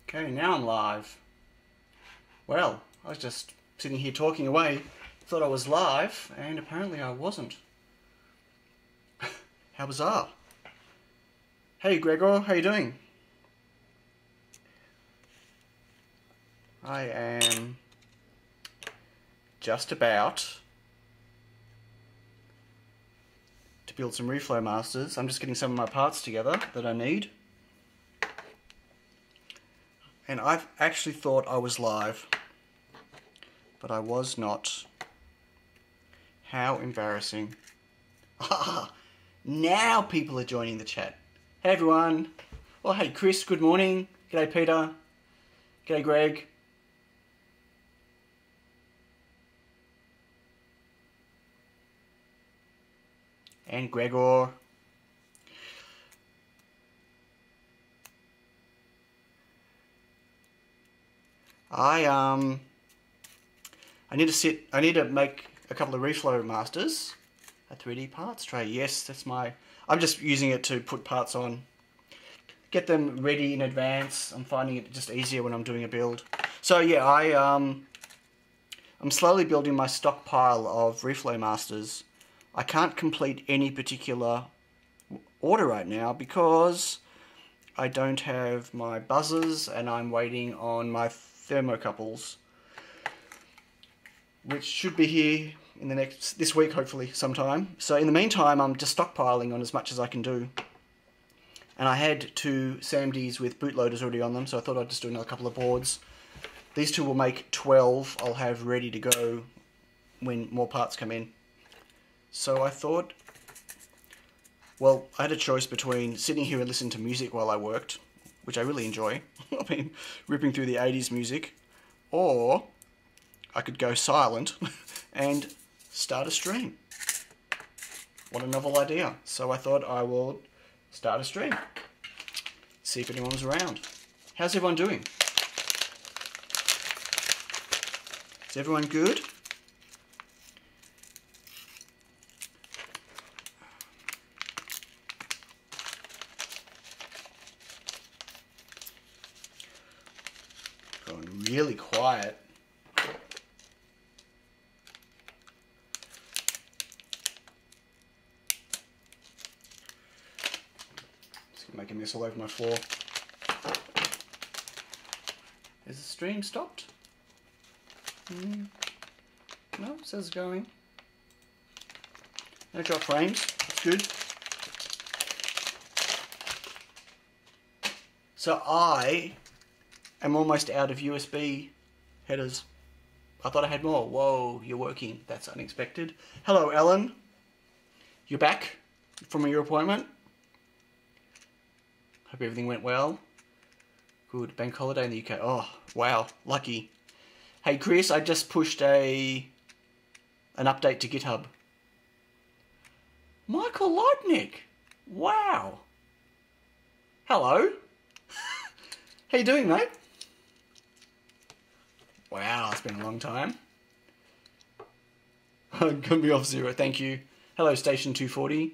Okay, now I'm live. Well, I was just sitting here talking away, thought I was live, and apparently I wasn't. How bizarre. Hey Gregor, how you doing? I am just about to build some Reflow Masters. I'm just getting some of my parts together that I need. And I've actually thought I was live, but I was not. How embarrassing. Ah, now people are joining the chat. Hey everyone. Oh, hey Chris, good morning. G'day Peter. G'day Greg. And Gregor. I need to make a couple of Reflow Masters. A 3D parts tray. Yes, that's I'm just using it to put parts on. Get them ready in advance. I'm finding it just easier when I'm doing a build. So yeah, I'm slowly building my stockpile of Reflow Masters. I can't complete any particular order right now because I don't have my buzzers and I'm waiting on my thermocouples, which should be here in this week, hopefully, sometime. So in the meantime, I'm just stockpiling on as much as I can do. And I had two SAMDs with bootloaders already on them, so I thought I'd just do another couple of boards. These two will make 12 I'll have ready to go when more parts come in. So I thought, well, I had a choice between sitting here and listening to music while I worked, which I really enjoy. I mean, ripping through the 80s music, or I could go silent and start a stream. What a novel idea. So I thought I would start a stream. See if anyone's around. How's everyone doing? Is everyone good? Going really quiet. Making this all over my floor. Is the stream stopped? No, it says going. No drop frames, that's good. So I am almost out of USB headers. I thought I had more. Whoa, you're working. That's unexpected. Hello, Ellen. You're back from your appointment? Hope everything went well. Good. Bank holiday in the UK. Oh, wow. Lucky. Hey, Chris, I just pushed an update to GitHub. Michael Leibnick. Wow. Hello. How you doing, mate? Wow, it's been a long time. I'm going to be off zero. Thank you. Hello, Station 240.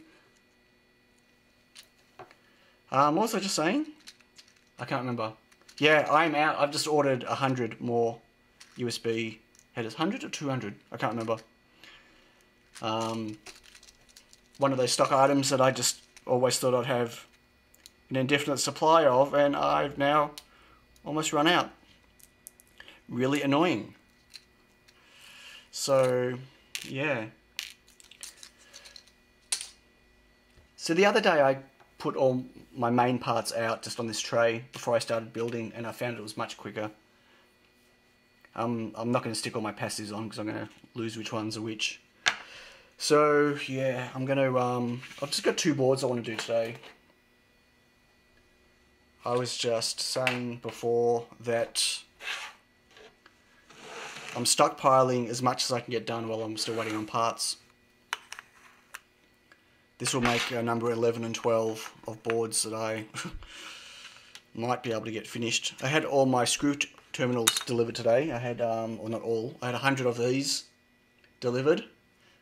What was I just saying? I can't remember. Yeah, I'm out. I've just ordered 100 more USB headers. 100 or 200? I can't remember. One of those stock items that I just always thought I'd have an indefinite supply of, and I've now almost run out. Really annoying. So, yeah. So the other day I put all my main parts out just on this tray before I started building, and I found it was much quicker. I'm not going to stick all my passives on because I'm going to lose which ones are which. So yeah, I'm going to I've just got two boards I want to do today. I was just saying before that I'm stockpiling as much as I can get done while I'm still waiting on parts. This will make number 11 and 12 of boards that I might be able to get finished. I had all my screw terminals delivered today. I had, or not all, I had 100 of these delivered.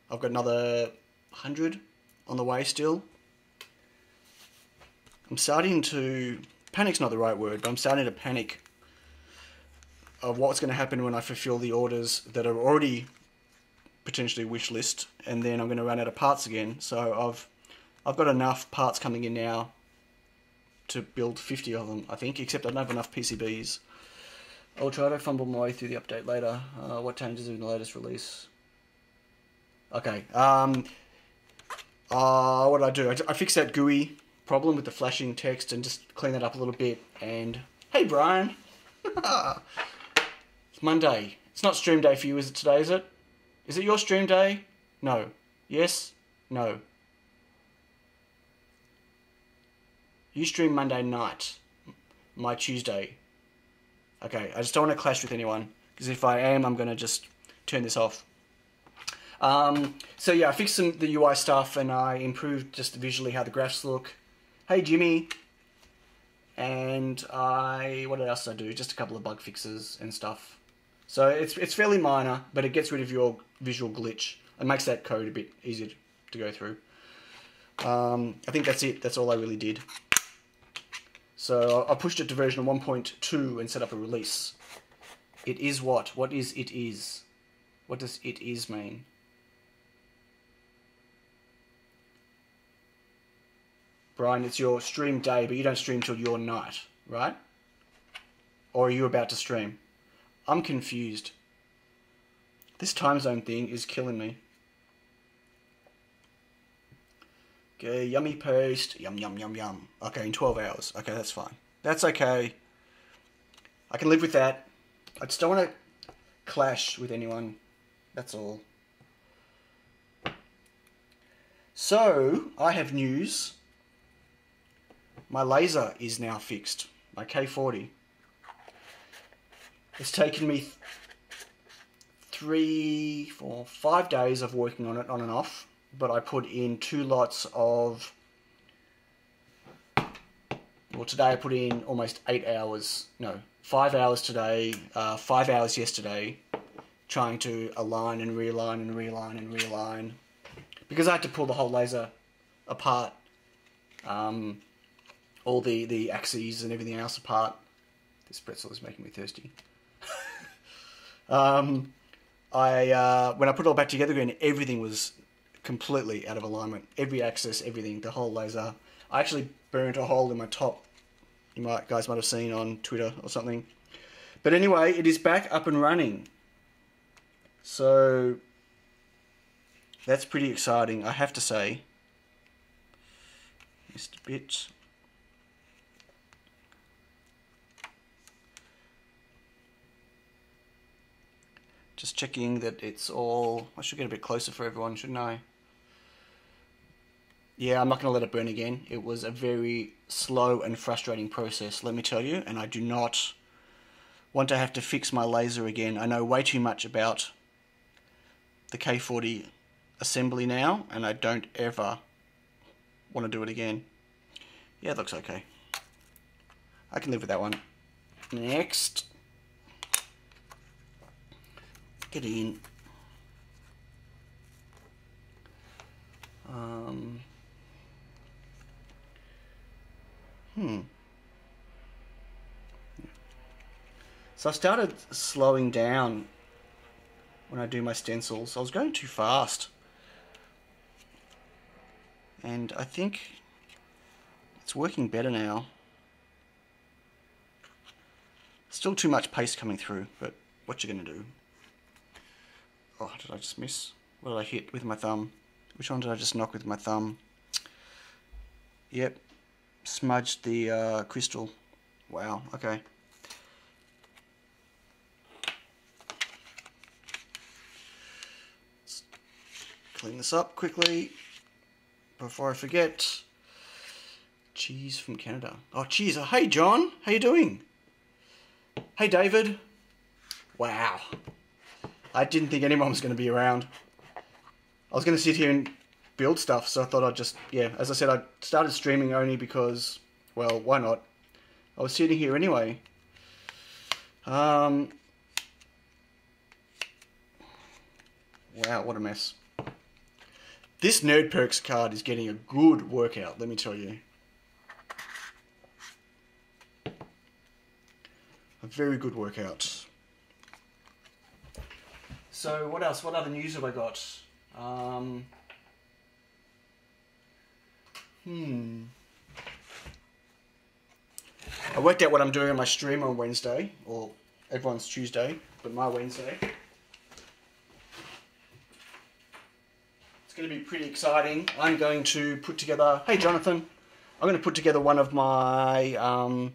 I've got another 100 on the way still. I'm starting to, panic's not the right word, but I'm starting to panic of what's going to happen when I fulfill the orders that are already potentially wish list, and then I'm going to run out of parts again. So I've got enough parts coming in now to build 50 of them, I think, except I don't have enough PCBs. I'll try to fumble my way through the update later. What changes in the latest release? Okay. What did I do? I fixed that GUI problem with the flashing text and just clean that up a little bit. And hey, Brian. It's Monday. It's not stream day for you, is it today, is it? Is it your stream day? No. Yes? No. You stream Monday night. My Tuesday. Okay, I just don't want to clash with anyone, because if I am, I'm going to just turn this off. So yeah, I fixed the UI stuff, and I improved just visually how the graphs look. Hey, Jimmy. And what else did I do? Just a couple of bug fixes and stuff. So it's fairly minor, but it gets rid of your visual glitch and makes that code a bit easier to go through. I think that's it. That's all I really did. So I pushed it to version 1.2 and set up a release. It is what? What is it is? What does it is mean? Brian, it's your stream day, but you don't stream till your night, right? Or are you about to stream? I'm confused. This time zone thing is killing me. Okay, yummy paste. Yum, yum, yum, yum. Okay, in 12 hours. Okay, that's fine. That's okay. I can live with that. I just don't want to clash with anyone. That's all. So, I have news. My laser is now fixed. My K40. It's taken me 3, 4, 5 days of working on it on and off. But I put in 2 lots of... Well, today I put in almost 8 hours. No, 5 hours today, 5 hours yesterday, trying to align and realign and realign and realign. Because I had to pull the whole laser apart. All the axes and everything else apart. This pretzel is making me thirsty. When I put it all back together again, everything was completely out of alignment. Every axis, everything, the whole laser. I actually burnt a hole in my top. You guys might have seen on Twitter or something. But anyway, it is back up and running. So that's pretty exciting, I have to say. Just a bit. Just checking that it's all... I should get a bit closer for everyone, shouldn't I? Yeah, I'm not going to let it burn again. It was a very slow and frustrating process, let me tell you. And I do not want to have to fix my laser again. I know way too much about the K40 assembly now, and I don't ever want to do it again. Yeah, it looks okay. I can live with that one. Next. Get in. So I started slowing down when I do my stencils. I was going too fast. And I think it's working better now. Still too much paste coming through, but what you gonna do? Oh, did I just miss? What did I hit with my thumb? Which one did I just knock with my thumb? Yep, smudged the crystal. Wow, okay. Let's clean this up quickly before I forget. Cheese from Canada. Oh, cheese. Oh, hey, John. How you doing? Hey, David. Wow. I didn't think anyone was going to be around. I was going to sit here and build stuff, so I thought I'd just, yeah, as I said, I started streaming only because, well, why not? I was sitting here anyway. Wow, what a mess. This Nerd Perks card is getting a good workout, let me tell you. A very good workout. So what else? What other news have I got? I worked out what I'm doing on my stream on Wednesday, or everyone's Tuesday, but my Wednesday. It's going to be pretty exciting. I'm going to put together... Hey, Jonathan. I'm going to put together one of my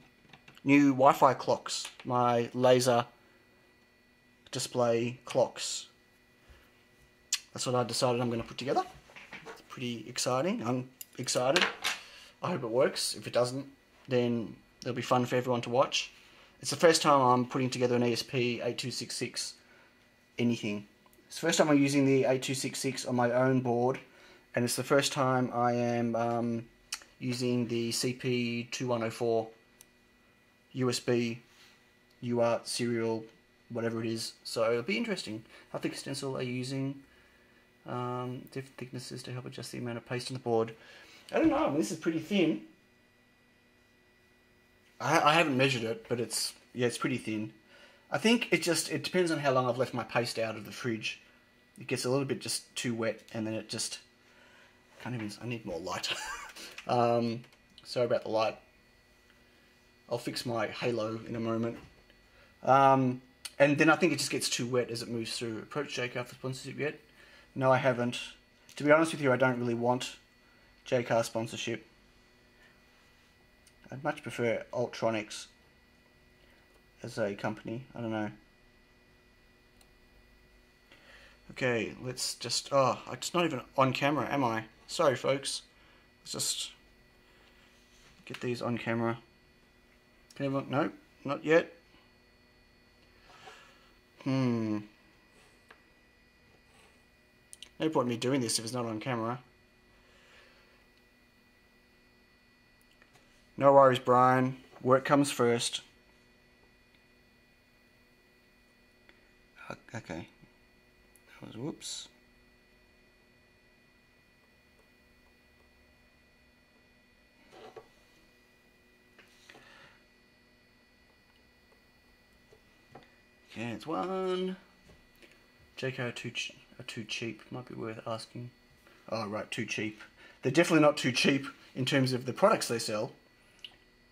new Wi-Fi clocks, my laser display clocks. That's what I decided I'm going to put together. It's pretty exciting. I'm excited. I hope it works. If it doesn't, then it'll be fun for everyone to watch. It's the first time I'm putting together an ESP8266 anything. It's the first time I'm using the 8266 on my own board, and it's the first time I am using the CP2104 USB UART serial, whatever it is. So it'll be interesting. How thick stencil are you using? Different thicknesses to help adjust the amount of paste on the board. I don't know. I mean, this is pretty thin. I haven't measured it, but it's pretty thin. I think it depends on how long I've left my paste out of the fridge. It gets a little bit just too wet, and then it just I need more light. Sorry about the light. I'll fix my halo in a moment. And then I think it just gets too wet as it moves through. Approach JCar for sponsorship yet? No, I haven't. To be honest with you, I don't really want JCar sponsorship. I'd much prefer Ultronics as a company. I don't know. Okay, let's just... Oh, I'm just not even on camera, am I? Sorry, folks. Let's just get these on camera. Can everyone... No, not yet. No point in me doing this if it's not on camera. No worries, Brian. Work comes first. Okay. That was whoops. Okay, it's one. JK are too cheap. Might be worth asking. Oh, right, too cheap. They're definitely not too cheap in terms of the products they sell.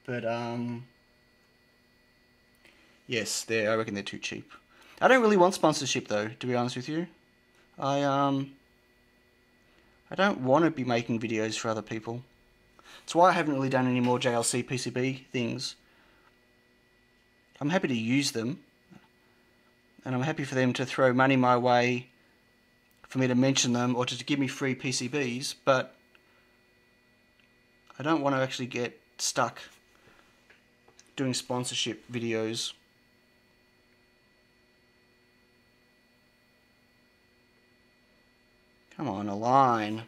But, yes, I reckon they're too cheap. I don't really want sponsorship, though, to be honest with you. I don't want to be making videos for other people. That's why I haven't really done any more JLC PCB things. I'm happy to use them. And I'm happy for them to throw money my way for me to mention them or to give me free PCBs, but I don't want to actually get stuck doing sponsorship videos. Come on, a line.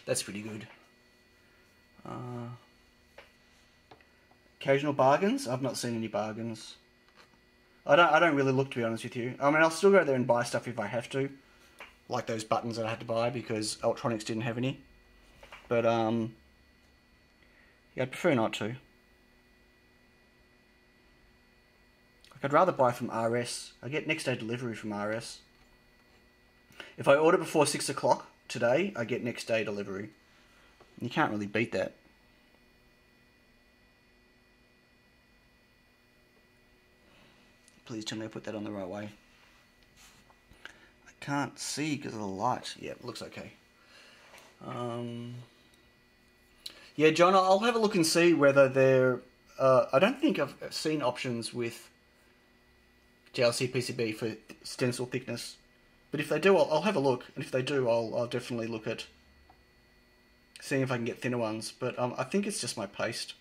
That's pretty good. Occasional bargains? I've not seen any bargains. I don't really look, to be honest with you. I mean, I'll still go there and buy stuff if I have to. Like those buttons that I had to buy because Ultronics didn't have any. But, yeah, I'd prefer not to. I'd rather buy from RS. I get next day delivery from RS. If I order before 6 o'clock today, I get next day delivery. You can't really beat that. Please tell me I put that on the right way. I can't see because of the light. Yeah, it looks okay. Yeah, John, I'll have a look and see whether they're... I don't think I've seen options with JLC PCB for stencil thickness. But if they do, I'll have a look. And if they do, I'll definitely look at seeing if I can get thinner ones. But I think it's just my paste.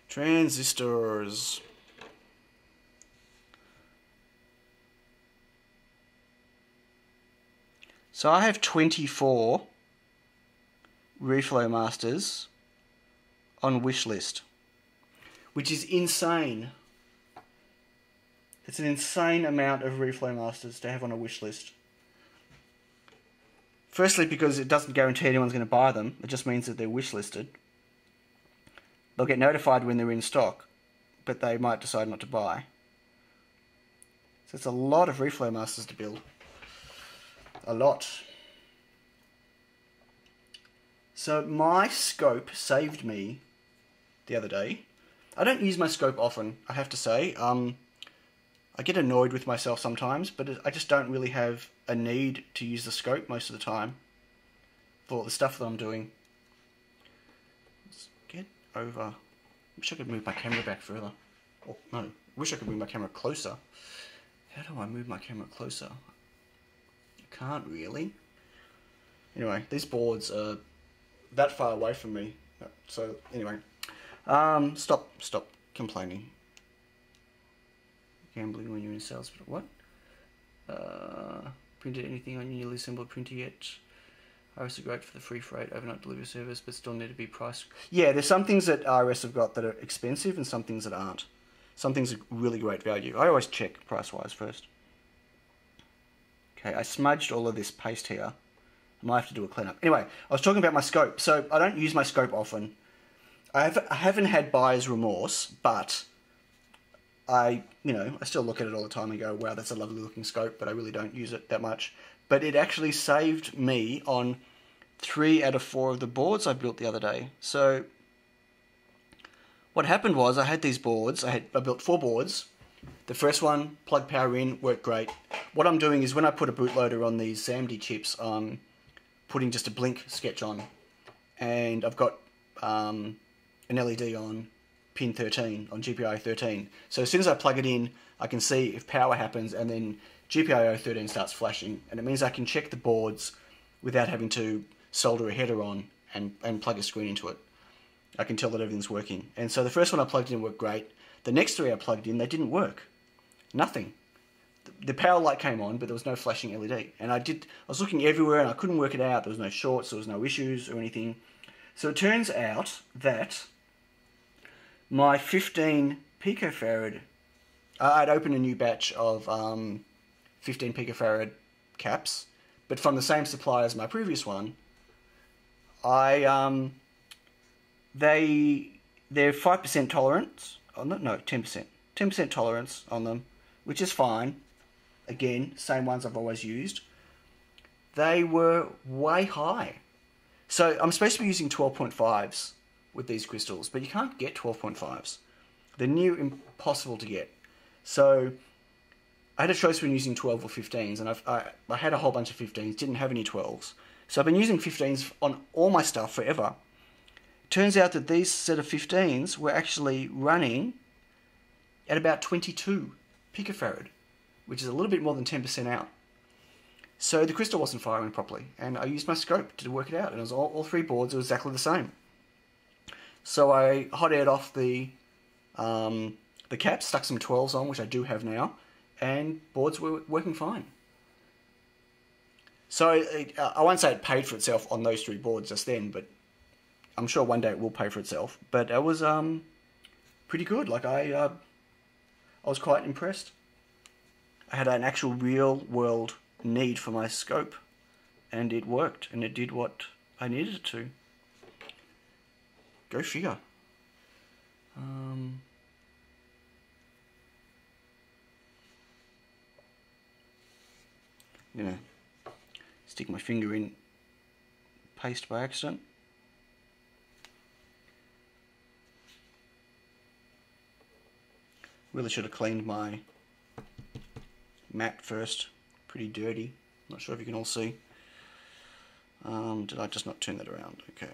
Transistors. So I have 24 Reflow Masters on wishlist, which is insane. It's an insane amount of Reflow Masters to have on a wishlist. Firstly, because it doesn't guarantee anyone's going to buy them. It just means that they're wishlisted. They'll get notified when they're in stock, but they might decide not to buy. So it's a lot of Reflow Masters to build. A lot. So my scope saved me the other day. I don't use my scope often, I have to say. I get annoyed with myself sometimes, but I just don't really have a need to use the scope most of the time for the stuff that I'm doing. Let's get over. I wish I could move my camera back further. Oh, no, I wish I could move my camera closer. How do I move my camera closer? I can't really. Anyway, these boards are that far away from me. So, anyway. Stop complaining. Gambling when you're in sales, but what? Printed anything on your newly assembled printer yet? RS are great for the free freight overnight delivery service, but still need to be priced. Yeah, there's some things that RS have got that are expensive and some things that aren't. Some things are really great value. I always check price-wise first. Okay, I smudged all of this paste here. I might have to do a cleanup. Anyway, I was talking about my scope. So I don't use my scope often. I haven't had buyer's remorse, but I still look at it all the time and go, wow, that's a lovely looking scope, but I really don't use it that much. But it actually saved me on 3 out of 4 of the boards I built the other day. So what happened was I had these boards. I built 4 boards. The first one, plug power in, worked great. What I'm doing is when I put a bootloader on these SAMD chips, I'm putting just a blink sketch on. And I've got an LED on pin 13, on GPIO 13. So as soon as I plug it in, I can see if power happens, and then GPIO 13 starts flashing. And it means I can check the boards without having to solder a header on and plug a screen into it. I can tell that everything's working. And so the first one I plugged in worked great. The next 3 I plugged in, they didn't work. Nothing. The power light came on, but there was no flashing LED. And I was looking everywhere and I couldn't work it out. There was no shorts, there was no issues or anything. So it turns out that my 15 picofarad, I'd opened a new batch of 15 picofarad caps, but from the same supplier as my previous one. They're 5% tolerance. Oh, no, 10%. 10% tolerance on them, which is fine. Again, same ones I've always used. They were way high. So I'm supposed to be using 12.5s with these crystals, but you can't get 12.5s. They're near impossible to get. So I had a choice between using 12 or 15s, and I had a whole bunch of 15s, didn't have any 12s. So I've been using 15s on all my stuff forever. It turns out that these set of 15s were actually running at about 22 picofarad, which is a little bit more than 10% out. So the crystal wasn't firing properly, and I used my scope to work it out, and it was all 3 boards were exactly the same. So I hot aired off the caps, stuck some 12s on, which I do have now, and boards were working fine. So I won't say it paid for itself on those 3 boards just then, but I'm sure one day it will pay for itself. But it was pretty good. Like I was quite impressed. I had an actual real world need for my scope, and it worked, and it did what I needed it to. Go figure. I'm gonna stick my finger in paste by accident. Really should have cleaned my mat first. Pretty dirty. Not sure if you can all see. Did I just not turn that around? Okay.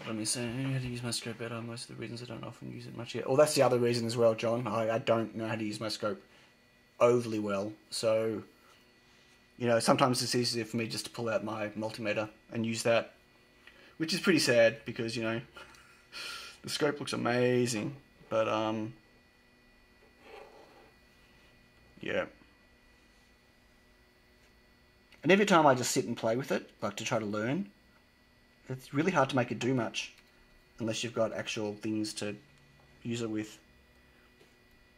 Let me say, how to use my scope better. Most of the reasons I don't often use it much yet. Well, that's the other reason as well, John. I don't know how to use my scope overly well. So, sometimes it's easier for me just to pull out my multimeter and use that. Which is pretty sad because, the scope looks amazing. But, yeah. And every time I just sit and play with it, like to try to learn, it's really hard to make it do much unless you've got actual things to use it with.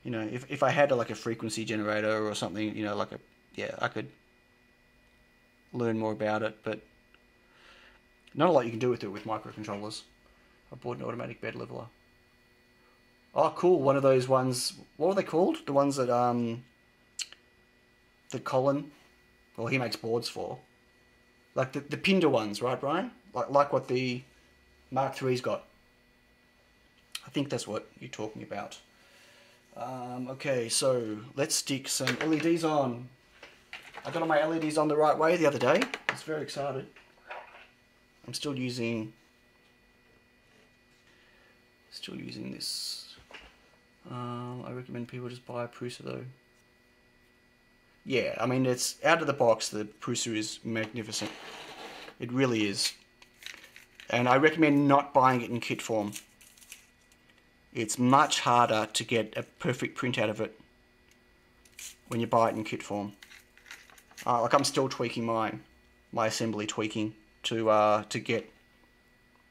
If I had like a frequency generator or something, I could learn more about it. But Not a lot you can do with it with microcontrollers. I bought an automatic bed leveler. Oh, cool. One of those ones. What were they called? The ones that Colin, well, he makes boards for. Like the Pinder ones, right, Brian? Like what the Mark III's got. I think that's what you're talking about. Okay, so let's stick some LEDs on. I got all my LEDs on the right way the other day. I was very excited. I'm still using this. I recommend people just buy a Prusa though. Yeah, I mean, it's out of the box. The Prusa is magnificent. It really is. And I recommend not buying it in kit form. It's much harder to get a perfect print out of it when you buy it in kit form. Like I'm still tweaking my assembly tweaking to get,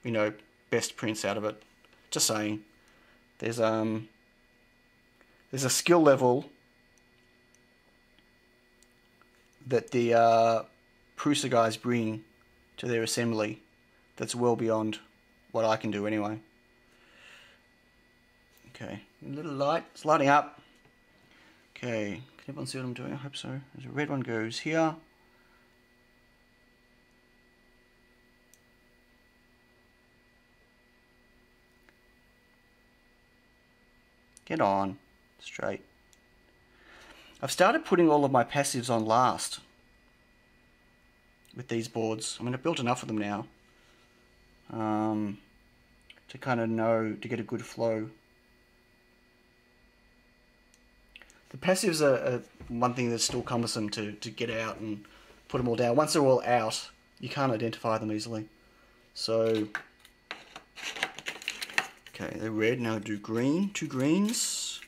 you know, best prints out of it. Just saying, there's a skill level that the Prusa guys bring to their assembly that's well beyond what I can do anyway. Okay, a little light, it's lighting up. Okay, can everyone see what I'm doing? I hope so. There's a red one goes here. Get on, straight. I've started putting all of my passives on last with these boards. I mean, I've built enough of them now to kind of know, to get a good flow. The passives are one thing that's still cumbersome to get out and put them all down. Once they're all out, you can't identify them easily. So, okay, they're red. Now do green, 2 greens.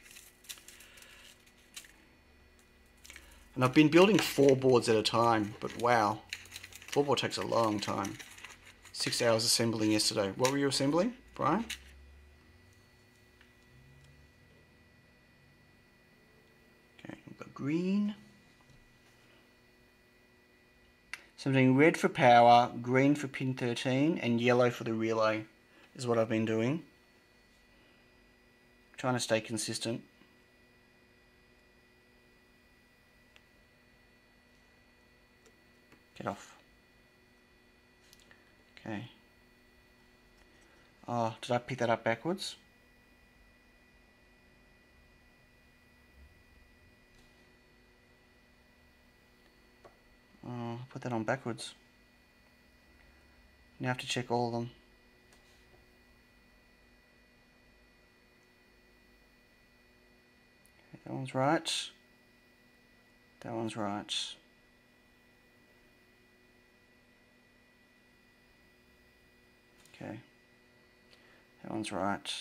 And I've been building 4 boards at a time, but wow, 4 board takes a long time. 6 hours assembling yesterday. What were you assembling, Brian? Okay, we've got green. So I'm doing red for power, green for pin 13, and yellow for the relay is what I've been doing. Trying to stay consistent. Get off. Okay. Oh, did I pick that up backwards? Oh, put that on backwards. Now I have to check all of them. Okay, that one's right. That one's right. Okay. That one's right.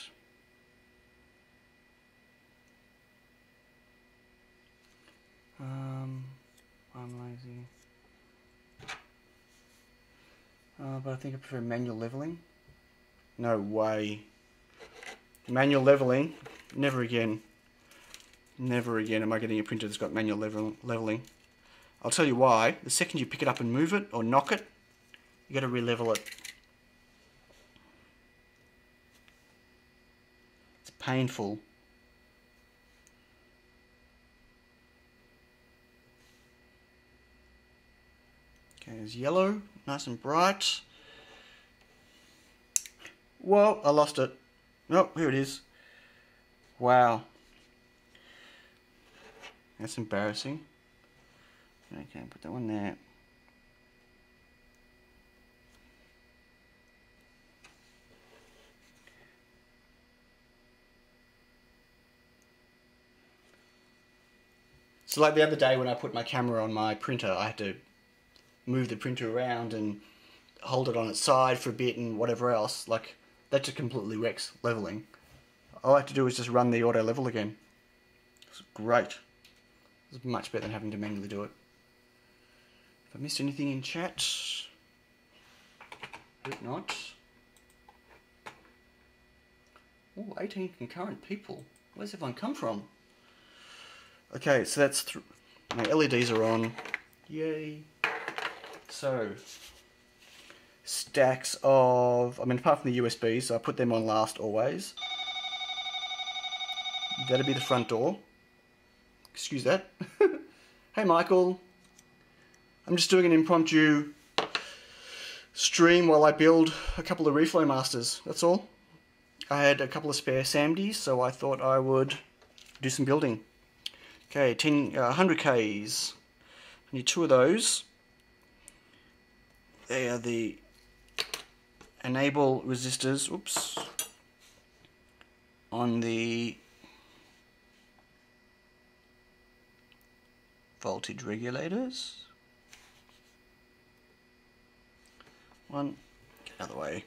I'm lazy. But I think I prefer manual leveling. No way. Manual leveling? Never again. Never again am I getting a printer that's got manual leveling. I'll tell you why. The second you pick it up and move it, or knock it, you got to re-level it. It's painful. Okay, there's yellow, nice and bright. Whoa, I lost it. Oh, here it is. Wow. That's embarrassing. Okay, put that one there. So like the other day when I put my camera on my printer, I had to move the printer around and hold it on its side for a bit and whatever else. Like, that just completely wrecks leveling. All I have to do is just run the auto level again. It's great. It's much better than having to manually do it. If I missed anything in chat, hope not. Oh, 18 concurrent people. Where's everyone come from? Okay, so that's my LEDs are on. Yay. So, stacks of, I mean, apart from the USBs, so I put them on last always. That'll be the front door. Excuse that. Hey Michael. I'm just doing an impromptu stream while I build a couple of Reflow Masters, that's all. I had a couple of spare SAMDs, so I thought I would do some building. Okay, 100Ks. I need 2 of those. They are the enable resistors, oops, on the voltage regulators. One, get out of the way.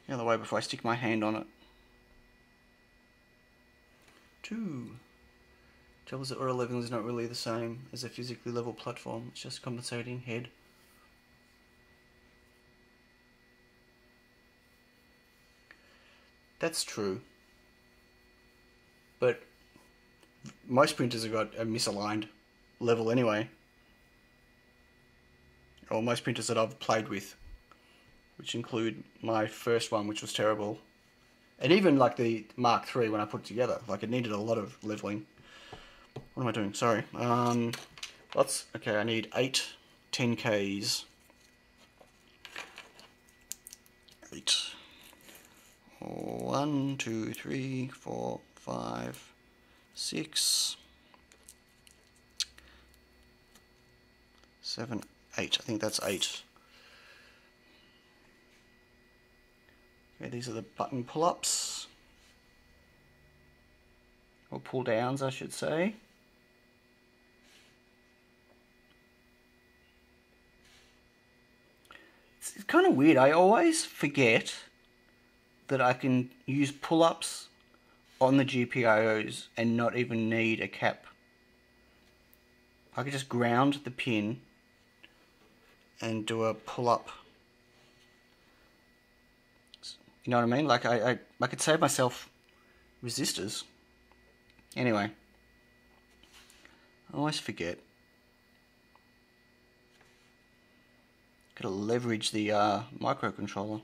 Get out of the way before I stick my hand on it. 2. Trouble is that auto leveling is not really the same as a physically level platform. It's just compensating head. That's true. But most printers have got a misaligned level anyway. Or most printers that I've played with, which include my first one, which was terrible. And even like the Mark III when I put it together, like it needed a lot of leveling. What am I doing? Sorry. Okay, I need 8 10Ks. 8. 1, 2, 3, 4, 5, 6, 7, 8. I think that's 8. Okay, these are the button pull-ups. Or pull-downs, I should say. It's kind of weird. I always forget that I can use pull-ups on the GPIOs and not even need a cap. I could just ground the pin and do a pull-up. You know what I mean? Like I could save myself resistors. Anyway, I always forget. Gotta leverage the microcontroller.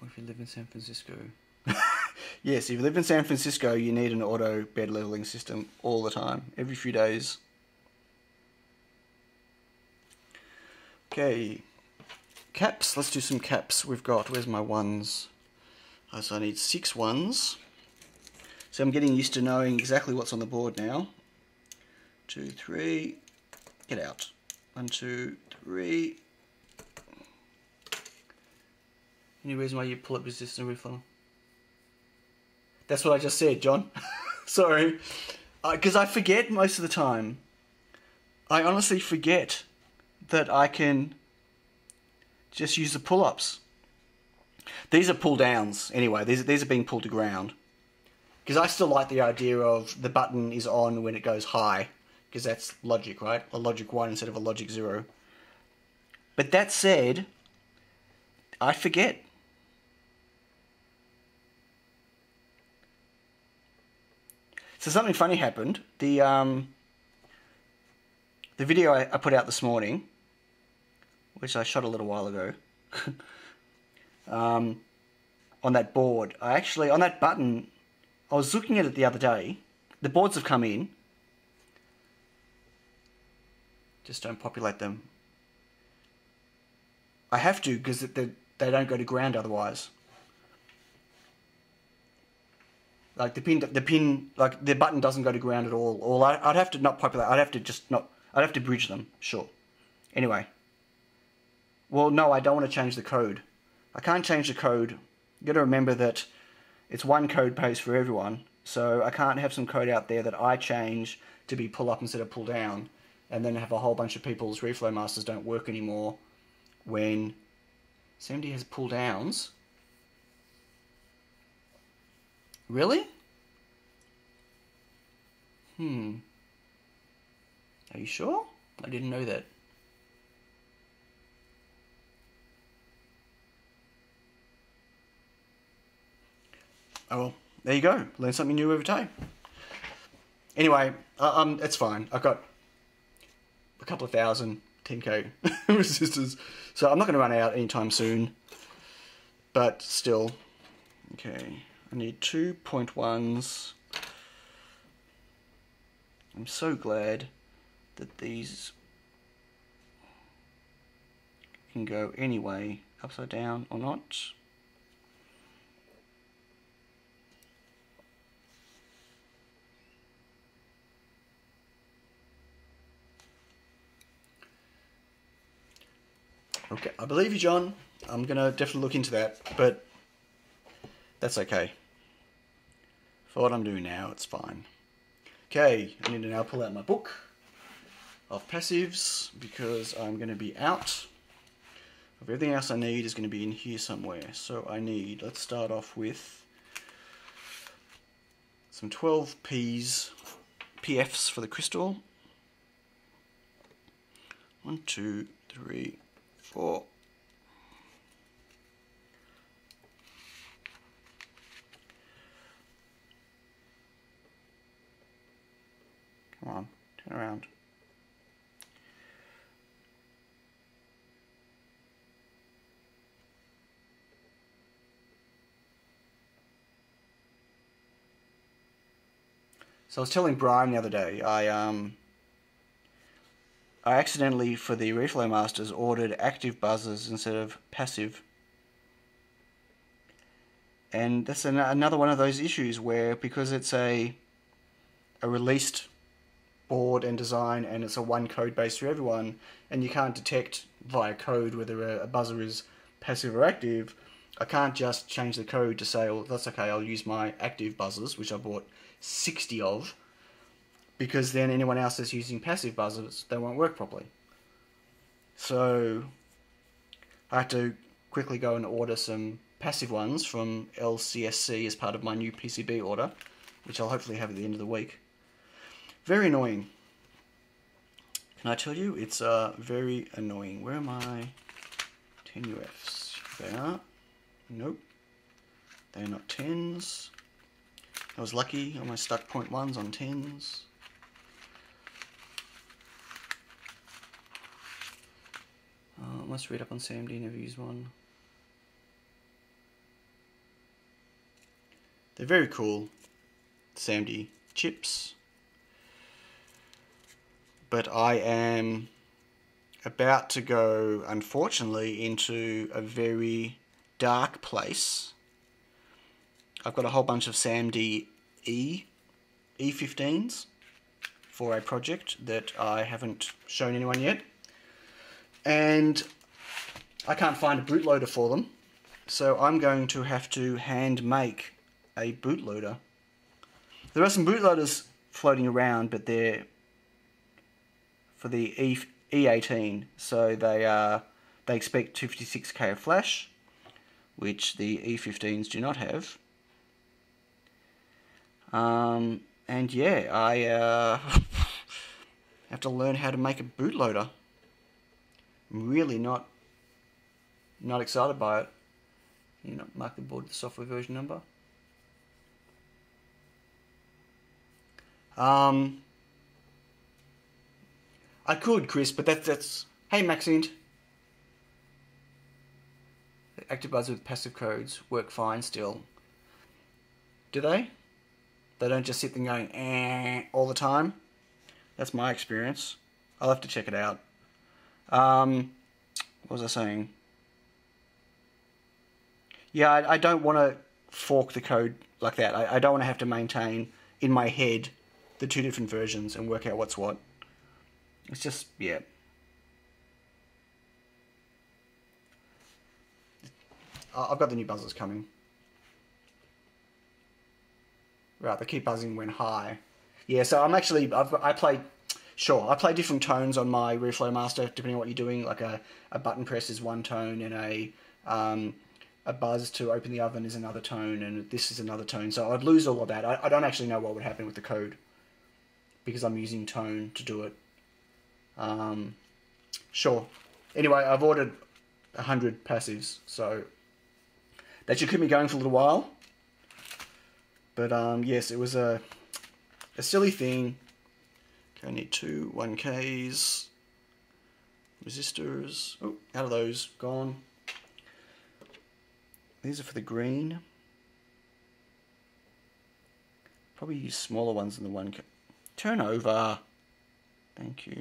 Or if you live in San Francisco. Yes, if you live in San Francisco, you need an auto bed leveling system all the time, every few days. Okay, caps. Let's do some caps. We've got, where's my ones? Oh, so I need 6 ones. So I'm getting used to knowing exactly what's on the board now. 2, 3, get out. 1, 2, 3. Any reason why you pull up resistor reflow? That's what I just said, John. Sorry. Because I forget most of the time. I honestly forget that I can just use the pull-ups. These are pull-downs, anyway. These are being pulled to ground. Because I still like the idea of the button is on when it goes high. Because that's logic, right? A logic 1 instead of a logic 0. But that said, I forget. So something funny happened. The video I put out this morning, which I shot a little while ago, on that board, on that button, I was looking at it the other day. The boards have come in. Just don't populate them. I have to because they don't go to ground otherwise. Like the pin, like the button doesn't go to ground at all. Or I'd have to not populate. I'd have to bridge them. Sure. Anyway. Well, no, I don't want to change the code. I can't change the code. You got to remember that it's one code base for everyone. So I can't have some code out there that I change to be pull up instead of pull down, and then have a whole bunch of people's Reflow Masters don't work anymore when somebody has pull downs. Really? Are you sure? I didn't know that. Oh well, there you go. Learn something new every day. Anyway, it's fine. I've got a couple of thousand 10k resistors, so I'm not going to run out anytime soon. But still, okay. I need 2.1s. I'm so glad that these can go anyway, upside down or not. Okay, I believe you, John. I'm gonna definitely look into that, but that's okay. For what I'm doing now, it's fine. Okay, I need to now pull out my book of passives because I'm going to be out. Everything else I need is going to be in here somewhere. So I need, let's start off with some 12Ps, PFs for the crystal. 1, 2, 3, 4. Come on, turn around. So I was telling Brian the other day, I accidentally, for the Reflow Masters, ordered active buzzers instead of passive. And that's another one of those issues where, because it's a released board and design, and it's a one code base for everyone, and you can't detect via code whether a buzzer is passive or active, I can't just change the code to say, well, that's okay, I'll use my active buzzers, which I bought 60 of, because then anyone else that's using passive buzzers, they won't work properly. So I had to quickly go and order some passive ones from LCSC as part of my new PCB order, which I'll hopefully have at the end of the week. Very annoying. Can I tell you? It's very annoying. Where are my 10UFs? They are. Nope. They're not 10s. I was lucky. I almost stuck 0.1s on 10s. I must read up on SAMD, never used one. They're very cool, SAMD chips. But I am about to go, unfortunately, into a very dark place. I've got a whole bunch of SAMD E15s for a project that I haven't shown anyone yet. And I can't find a bootloader for them. So I'm going to have to hand make a bootloader. There are some bootloaders floating around, but they're for the E18, so they expect 256K of flash, which the E15s do not have. And yeah, I have to learn how to make a bootloader. I'm really not excited by it. You know, mark the board with the software version number. I could, Chris, but that's... Hey, Maxint. Active buzzers with passive codes work fine still. Do they? They don't just sit there going, eh, all the time? That's my experience. I'll have to check it out. What was I saying? Yeah, I don't want to fork the code like that. I don't want to have to maintain in my head the two different versions and work out what's what. It's just, yeah. I've got the new buzzers coming. Right, they keep buzzing when high. Yeah, so I'm actually, I play different tones on my Reflow Master, depending on what you're doing. Like a button press is one tone, and a buzz to open the oven is another tone, and this is another tone. So I'd lose all of that. I don't actually know what would happen with the code, because I'm using tone to do it. Sure. Anyway, I've ordered 100 passives, so that should keep me going for a little while. But yes, it was a a silly thing. Okay, I need two 1Ks. Resistors. Oh, out of those. Gone. These are for the green. Probably use smaller ones than the 1K. Turn over. Thank you.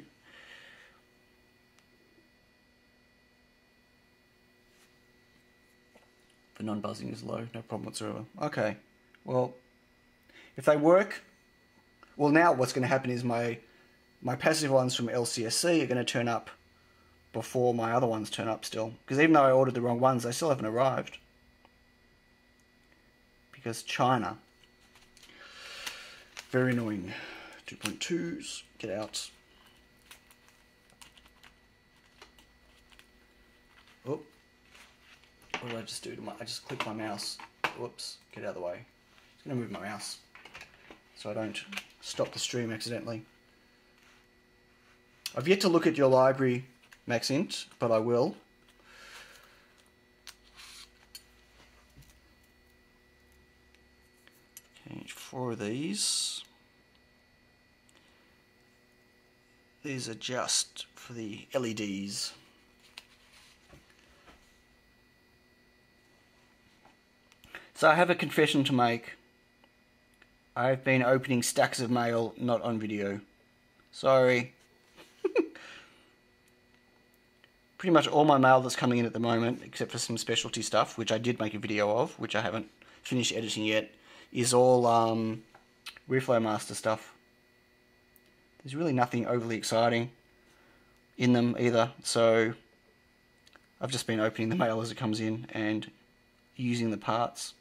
The non-buzzing is low. No problem whatsoever. Okay. Well, if they work... Well, now what's going to happen is my passive ones from LCSC are going to turn up before my other ones turn up still. Because even though I ordered the wrong ones, they still haven't arrived. Because China. Very annoying. 2.2s. Get out. Oh. What did I just do? I just clicked my mouse. Whoops. Get out of the way. I'm going to move my mouse so I don't stop the stream accidentally. I've yet to look at your library, Maxint, but I will. Okay, 4 of these. These are just for the LEDs. So I have a confession to make. I've been opening stacks of mail not on video. Sorry. Pretty much all my mail that's coming in at the moment, except for some specialty stuff, which I did make a video of, which I haven't finished editing yet, is all Reflow Master stuff. There's really nothing overly exciting in them either, so I've just been opening the mail as it comes in and using the parts.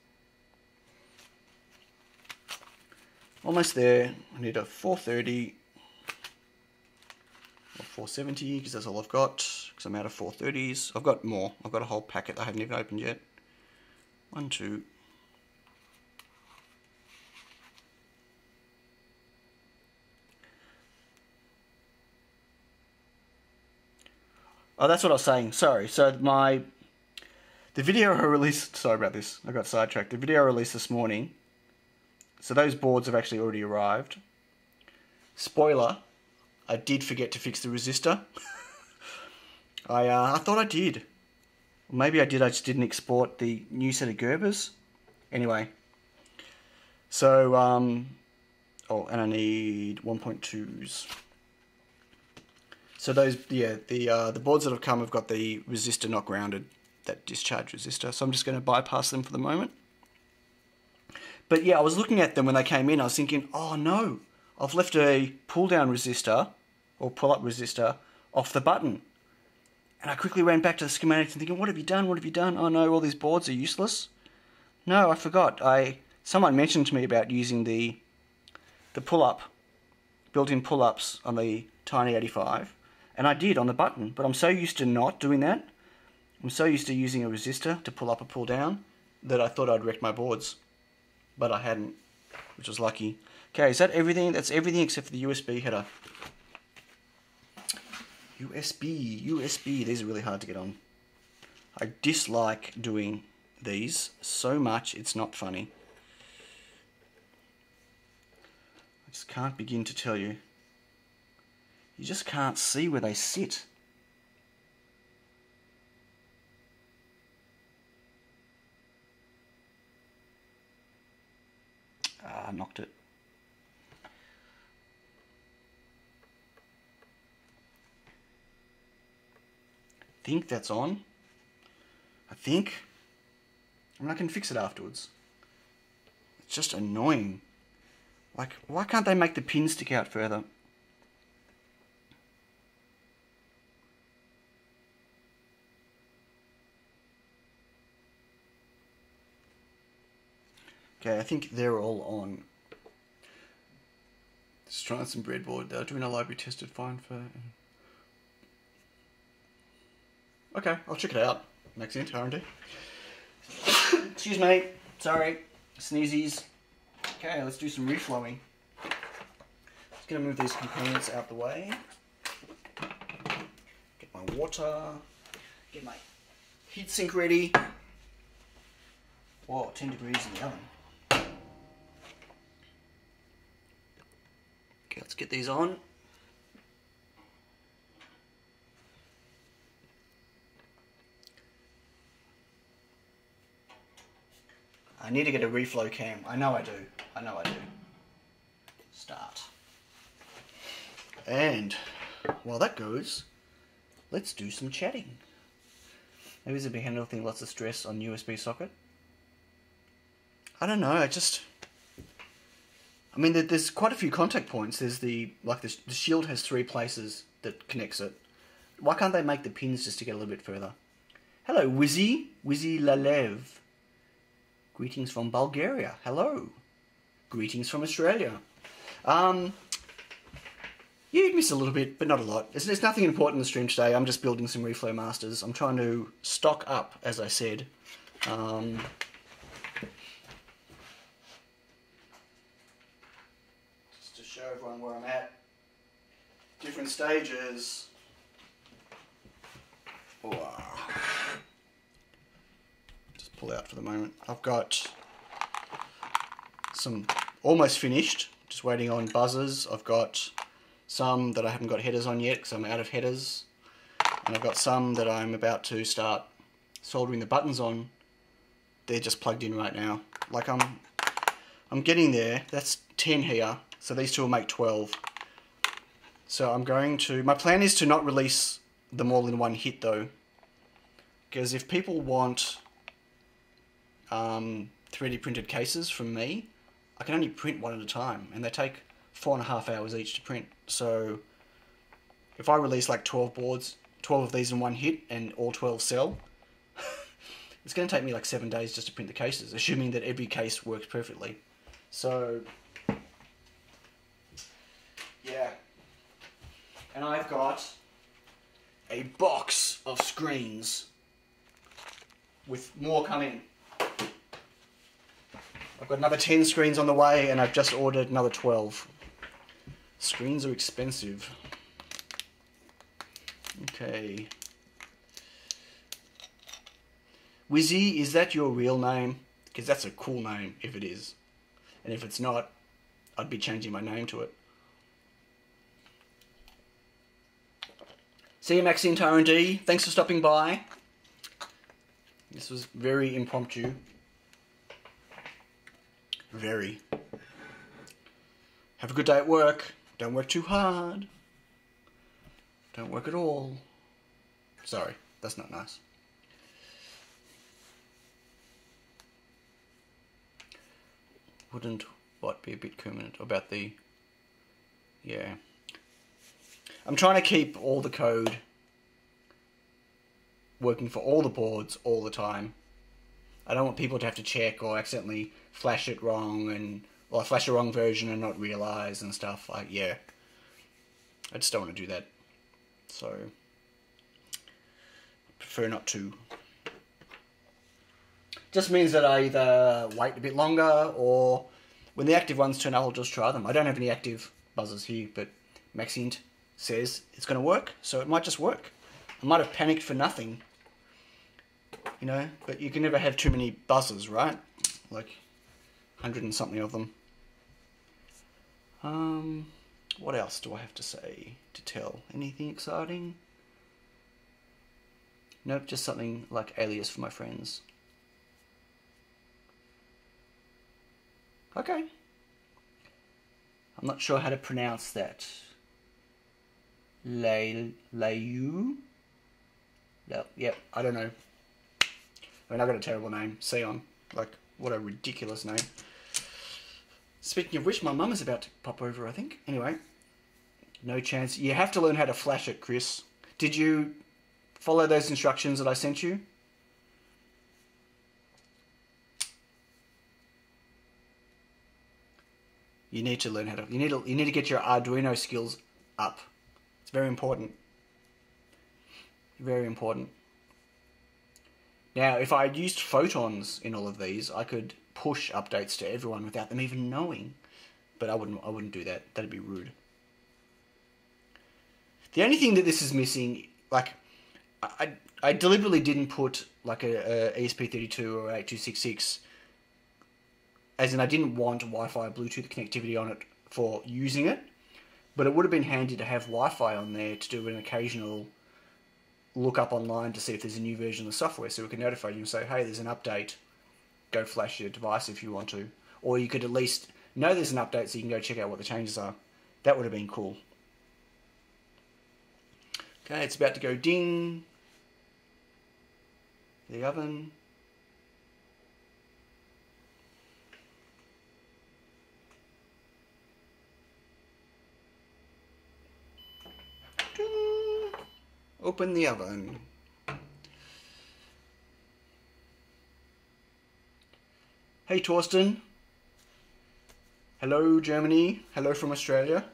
Almost there. I need a 430 or 470 because that's all I've got, because I'm out of 430s. I've got more. I've got a whole packet I haven't even opened yet. 1, 2. Oh, that's what I was saying. Sorry. So the video I released... Sorry about this. I got sidetracked. The video I released this morning... So those boards have actually already arrived. Spoiler, I did forget to fix the resistor. I thought I did. Maybe I did, I just didn't export the new set of Gerbers. Anyway. So, oh, and I need 1.2s. So those, yeah, the boards that have come have got the resistor not grounded, that discharge resistor. So I'm just going to bypass them for the moment. But yeah, I was looking at them when they came in. I was thinking, oh no, I've left a pull-down resistor, or pull-up resistor, off the button. And I quickly ran back to the schematics and thinking, what have you done? What have you done? Oh no, all these boards are useless. No, I forgot. Someone mentioned to me about using the pull-up, built-in pull-ups on the Tiny 85. And I did on the button, but I'm so used to not doing that. I'm so used to using a resistor to pull up or pull down that I thought I'd wrecked my boards. But I hadn't, which was lucky. Okay, is that everything? That's everything except for the USB header. USB. These are really hard to get on. I dislike doing these so much, it's not funny. I just can't begin to tell you. You just can't see where they sit. I knocked it. I think that's on. I think. I mean, I can fix it afterwards. It's just annoying. Like, why can't they make the pin stick out further? Okay, I think they're all on. Just trying some breadboard. Doing a library tested fine for... Okay, I'll check it out. Maxint, R&D. Excuse me. Sorry. Sneezies. Okay, let's do some reflowing. Just going to move these components out the way. Get my water. Get my heatsink ready. Whoa, 10 degrees in the oven. Okay, let's get these on. I need to get a reflow cam. I know I do. I know I do. Start. And while that goes, let's do some chatting. Maybe there's a big handle thing, lots of stress on USB socket. I don't know, I mean, there's quite a few contact points. There's the shield has 3 places that connects it. Why can't they make the pins just to get a little bit further? Hello, Wizzy Lalev. Greetings from Bulgaria. Hello. Greetings from Australia. You missed a little bit, but not a lot. There's nothing important in the stream today. I'm just building some Reflow Masters. I'm trying to stock up, as I said. Just to show everyone where I'm at. Different stages. Wow. Just pull out for the moment. I've got some almost finished. Just waiting on buzzers. I've got some that I haven't got headers on yet because I'm out of headers, and I've got some that I'm about to start soldering the buttons on. They're just plugged in right now. Like I'm getting there. That's 10 here, so these two will make 12. So I'm going to, my plan is to not release them all in one hit though, because if people want 3D printed cases from me, I can only print one at a time, and they take 4.5 hours each to print. So if I release like 12 boards, 12 of these in one hit, and all 12 sell, it's going to take me like 7 days just to print the cases, assuming that every case works perfectly. So yeah, and I've got a box of screens with more coming. I've got another 10 screens on the way, and I've just ordered another 12. Screens are expensive. Okay. Wizzy, is that your real name? Because that's a cool name, if it is. And if it's not, I'd be changing my name to it. See you, Maxine Tyrone D. Thanks for stopping by. This was very impromptu. Very. Have a good day at work. Don't work too hard. Don't work at all. Sorry, that's not nice. Wouldn't what be a bit permanent about the... Yeah. I'm trying to keep all the code working for all the boards all the time. I don't want people to have to check or accidentally flash it wrong, and or flash a wrong version and not realize and stuff. Like, yeah, I just don't want to do that. So I prefer not to. Just means that I either wait a bit longer, or when the active ones turn up, I'll just try them. I don't have any active buzzers here, but Maxint says it's going to work, so it might just work. I might have panicked for nothing, you know, but you can never have too many buzzers, right? Like 100 and something of them. What else do I have to say, to tell? Anything exciting? Nope, just something like alias for my friends. Okay. I'm not sure how to pronounce that. Layu? No, yep, I don't know. I mean, I've got a terrible name. Sion. Like, what a ridiculous name. Speaking of which, my mum is about to pop over, I think. Anyway, no chance. You have to learn how to flash it, Chris. Did you follow those instructions that I sent you? You need to learn how to... You need to get your Arduino skills up. It's very important. Very important. Now, if I had used photons in all of these, I could push updates to everyone without them even knowing. But I wouldn't do that. That'd be rude. The only thing that this is missing, like, I deliberately didn't put like a ESP32 or 8266, as in I didn't want Wi-Fi or Bluetooth connectivity on it for using it. But it would have been handy to have Wi-Fi on there to do an occasional look up online to see if there's a new version of the software, so we can notify you and say, hey, there's an update. Go flash your device if you want to. Or you could at least know there's an update so you can go check out what the changes are. That would have been cool. Okay, it's about to go ding. The oven. Ding. Open the oven. Hey Torsten. Hello Germany. Hello from Australia.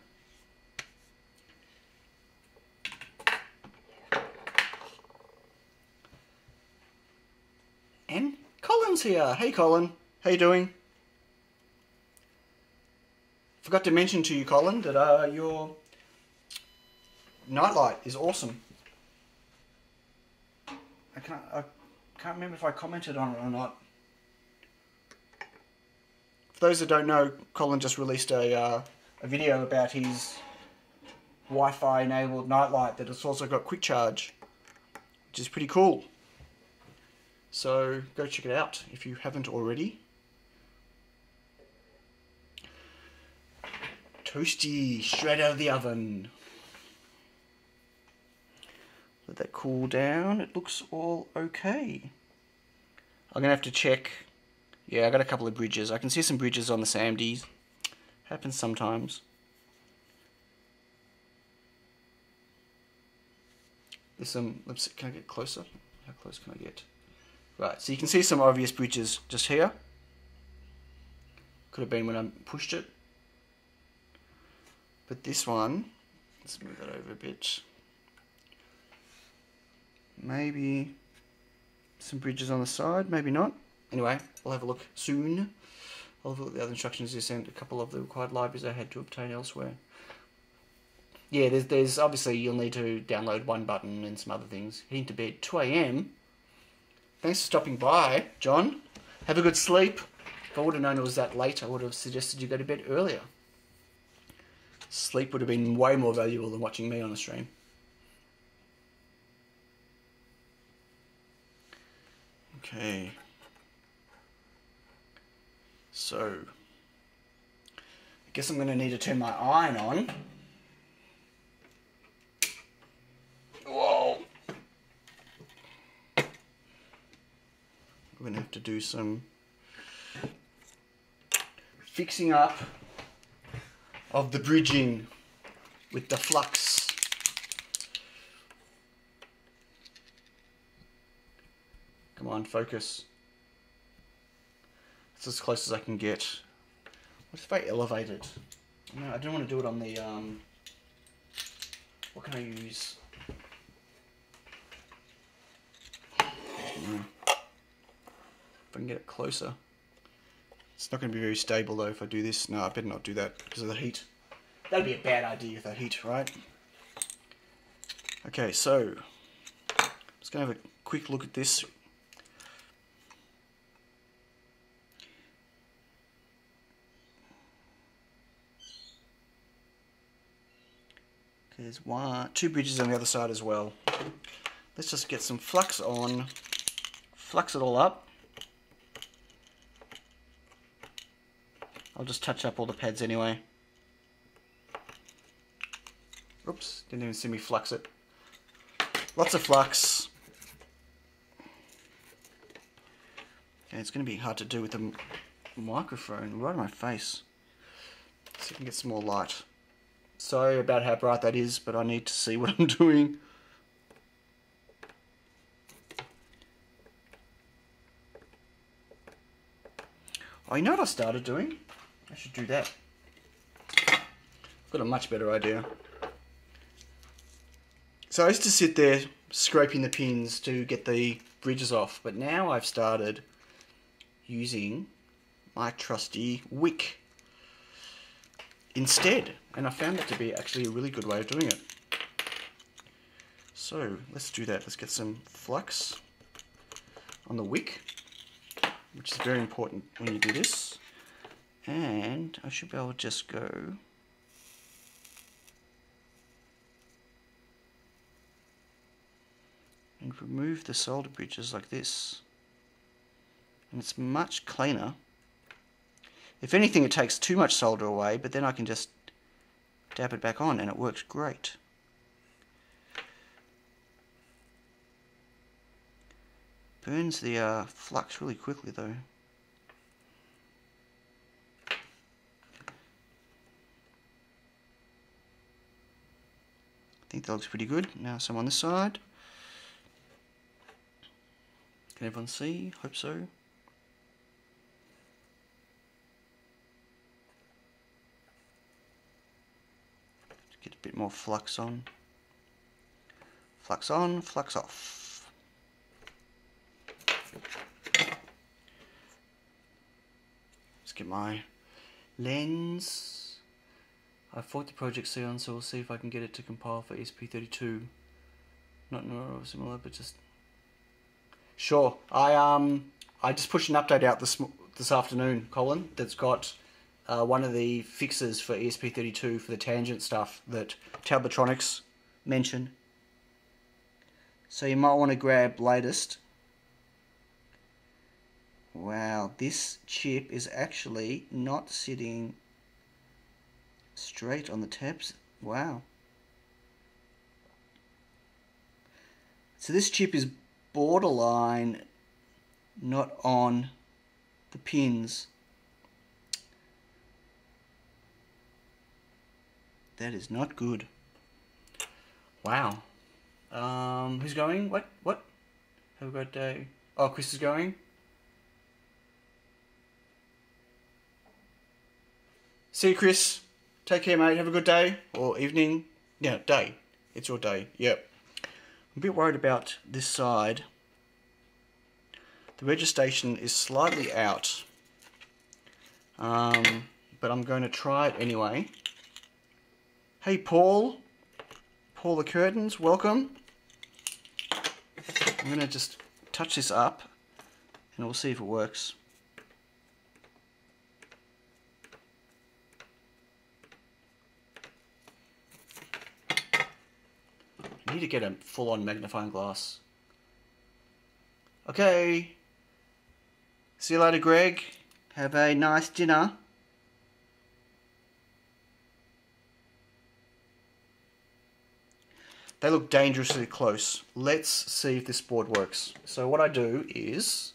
And Colin's here. Hey Colin. How you doing? Forgot to mention to you, Colin, that your nightlight is awesome. I can't remember if I commented on it or not. For those that don't know, Colin just released a video about his Wi-Fi enabled nightlight that has also got quick charge, which is pretty cool. So go check it out if you haven't already. Toasty, straight out of the oven. Let that cool down. It looks all okay. I'm gonna have to check. Yeah, I got a couple of bridges. I can see some bridges on the Samdies. Happens sometimes. There's some. Can I get closer? How close can I get? Right. So you can see some obvious bridges just here. Could have been when I pushed it. But this one, let's move that over a bit. Maybe some bridges on the side. Maybe not. Anyway, we'll have a look soon. I'll have a look at the other instructions you sent, a couple of the required libraries I had to obtain elsewhere. Yeah, there's obviously you'll need to download one button and some other things. Heading to bed, 2 AM. Thanks for stopping by, John. Have a good sleep. If I would have known it was that late, I would have suggested you go to bed earlier. Sleep would have been way more valuable than watching me on a stream. Okay. So, I guess I'm going to need to turn my iron on. Whoa! We're going to have to do some fixing up of the bridging with the flux. Come on, focus. It's as close as I can get. What if I elevate it? No, I don't want to do it on the, what can I use? If I can get it closer. It's not going to be very stable though if I do this. No, I better not do that because of the heat. That'd be a bad idea with the heat, right? Okay, so I'm just going to have a quick look at this. There's two bridges on the other side as well. Let's just get some flux on, flux it all up. I'll just touch up all the pads anyway. Oops, didn't even see me flux it. Lots of flux. Okay, it's going to be hard to do with the microphone right in my face. See if I can get some more light. Sorry about how bright that is, but I need to see what I'm doing. Oh, you know what I started doing? I should do that. I've got a much better idea. So I used to sit there scraping the pins to get the bridges off, but now I've started using my trusty wick instead, and I found that to be actually a really good way of doing it. So let's do that. Let's get some flux on the wick, which is very important when you do this. And I should be able to just go remove the solder bridges like this, and it's much cleaner. If anything, it takes too much solder away, but then I can just dab it back on and it works great. Burns the flux really quickly though. I think that looks pretty good. Now some on this side. Can everyone see? Hope so. Get a bit more flux on. Flux on, flux off. Let's get my lens. I forked the project C on, so we'll see if I can get it to compile for ESP32. Not neuro-similar, but just... Sure. I just pushed an update out this afternoon, Colin, that's got one of the fixes for ESP32 for the tangent stuff that Tabletronics mentioned. So you might want to grab latest. Wow, this chip is actually not sitting straight on the tabs. Wow. So this chip is borderline not on the pins. That is not good. Wow. Who's going? What? Have a great day. Oh, Chris is going. See you, Chris. Take care, mate. Have a good day. Or evening. Yeah, day. It's your day. Yep. I'm a bit worried about this side. The registration is slightly out. But I'm going to try it anyway. Hey, Paul. Paul the Curtains, welcome. I'm going to just touch this up and we'll see if it works. I need to get a full-on magnifying glass. Okay. See you later, Greg. Have a nice dinner. They look dangerously close. Let's see if this board works. So what I do is...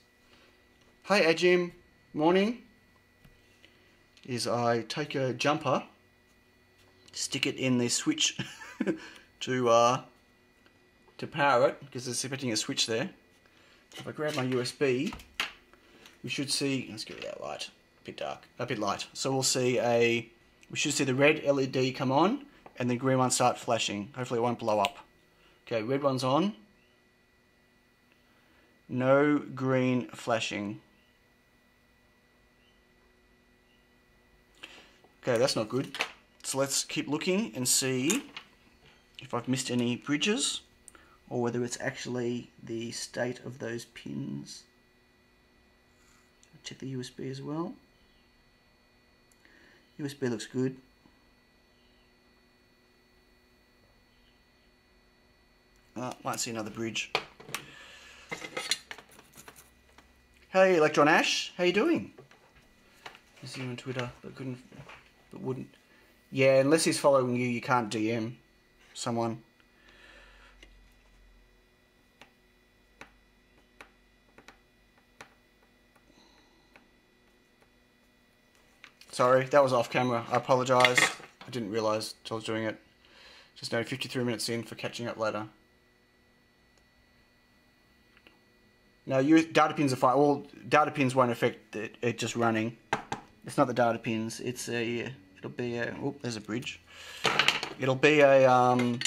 Hey, Ajim. Morning. Is I take a jumper, stick it in the switch to power it, because there's expecting a switch there. If I grab my USB, we should see... Let's get rid of that light. A bit dark. A bit light. So we'll see we should see the red LED come on, and the green one start flashing. Hopefully it won't blow up. Okay, red one's on. No green flashing. Okay, that's not good. So let's keep looking and see if I've missed any bridges, or whether it's actually the state of those pins. Check the USB as well. USB looks good. Might see another bridge. Hey, Electron Ash, how you doing? I see you on Twitter, but wouldn't. Yeah, unless he's following you, you can't DM someone. Sorry, that was off camera. I apologise. I didn't realise I was doing it. Just know 53 minutes in for catching up later. No, data pins are fine. Well, data pins won't affect it just running. It's not the data pins. It's it'll be a... Oh, there's a bridge. It'll be a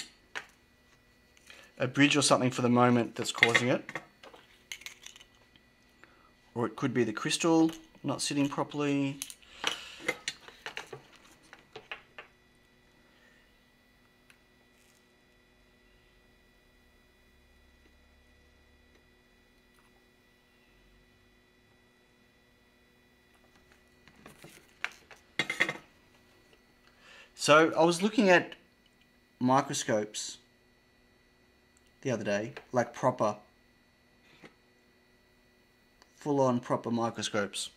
bridge or something for the moment that's causing it. Or it could be the crystal not sitting properly. So I was looking at microscopes, the other day, like proper, full-on proper microscopes.